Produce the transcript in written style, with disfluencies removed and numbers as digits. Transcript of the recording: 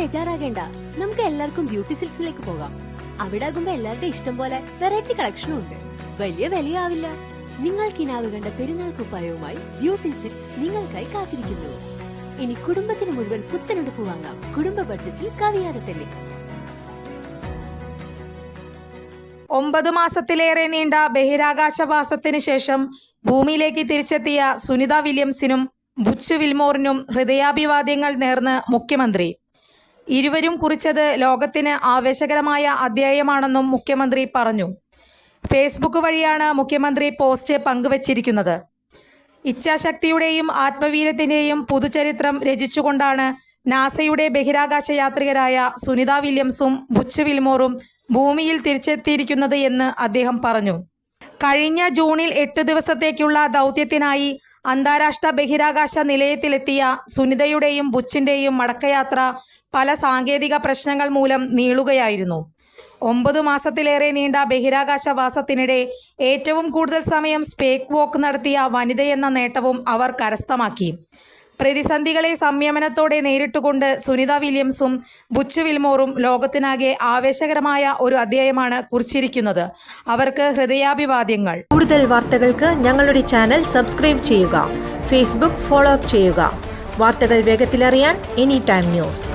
ബേജാറാകേണ്ട, നമുക്ക് എല്ലാവർക്കും ബ്യൂട്ടി സിൽക്സിലേക്ക് പോകാം. അവിടെ ആകുമ്പോ എല്ലാവരുടെ ഇഷ്ടം പോലെ വെറൈറ്റി കളക്ഷനും ഉണ്ട്. വലിയ വിലയാവില്ല. നിങ്ങൾ കിനാവ് കണ്ട പെരുന്നാൾ കുപ്പായവുമായി ബ്യൂട്ടി സിൽക്സ് നിങ്ങൾക്കായി കാത്തിരിക്കുന്നു. ഇനി കുടുംബത്തിന് മുഴുവൻ പുത്തനെടുപ്പ് വാങ്ങാം, കുടുംബ ബഡ്ജറ്റിൽ കവിയാതെ തന്നെ. 9 മാസത്തിലേറെ നീണ്ട ബഹിരാകാശവാസത്തിന് ശേഷം ഭൂമിയിലേക്ക് തിരിച്ചെത്തിയ സുനിത വില്യംസിനും ബുച്ച് വിൽമോറിനും ഹൃദയാഭിവാദ്യങ്ങൾ നേർന്ന് മുഖ്യമന്ത്രി. ഇരുവരും കുറിച്ചത് ലോകത്തിന് ആവേശകരമായ അധ്യായമാണെന്നും മുഖ്യമന്ത്രി പറഞ്ഞു. ഫേസ്ബുക്ക് വഴിയാണ് മുഖ്യമന്ത്രി പോസ്റ്റ് പങ്കുവച്ചിരിക്കുന്നത്. ഇച്ഛാശക്തിയുടെയും ആത്മവീര്യത്തിന്റെയും പുതുചരിത്രം രചിച്ചുകൊണ്ടാണ് നാസയുടെ ബഹിരാകാശ യാത്രികരായ സുനിത വില്യംസും ബുച്ച് വിൽമോറും ഭൂമിയിൽ തിരിച്ചെത്തിയിരിക്കുന്നത് എന്ന് അദ്ദേഹം പറഞ്ഞു. കഴിഞ്ഞ ജൂണിൽ 8 ദിവസത്തേക്കുള്ള ദൗത്യത്തിനായി അന്താരാഷ്ട്ര ബഹിരാകാശ നിലയത്തിലെത്തിയ സുനിതയുടെയും ബുച്ചിന്റെയും മടക്കയാത്ര പല സാങ്കേതിക പ്രശ്നങ്ങൾ മൂലം നീളുകയായിരുന്നു. 9 മാസത്തിലേറെ നീണ്ട ബഹിരാകാശവാസത്തിനിടെ ഏറ്റവും കൂടുതൽ സമയം സ്പേസ് വാക്ക് നടത്തിയ വനിതയെന്ന നേട്ടവും അവർ കരസ്ഥമാക്കി. പ്രതിസന്ധികളെ സംയമനത്തോടെ നേരിട്ടുകൊണ്ട് സുനിത വില്യംസും ബുച്ച് വിൽമോറും ലോകത്തിനാകെ ആവേശകരമായ ഒരു അധ്യായമാണ് കുറിച്ചിരിക്കുന്നത്. അവർക്ക് ഹൃദയാഭിവാദ്യങ്ങൾ. കൂടുതൽ വാർത്തകൾക്ക് ഞങ്ങളുടെ ചാനൽ സബ്സ്ക്രൈബ് ചെയ്യുക. ഫേസ്ബുക്ക് ഫോളോ അപ്പ് ചെയ്യുക. വാർത്തകൾ വേഗത്തിലറിയാൻ എനി ടൈം ന്യൂസ്.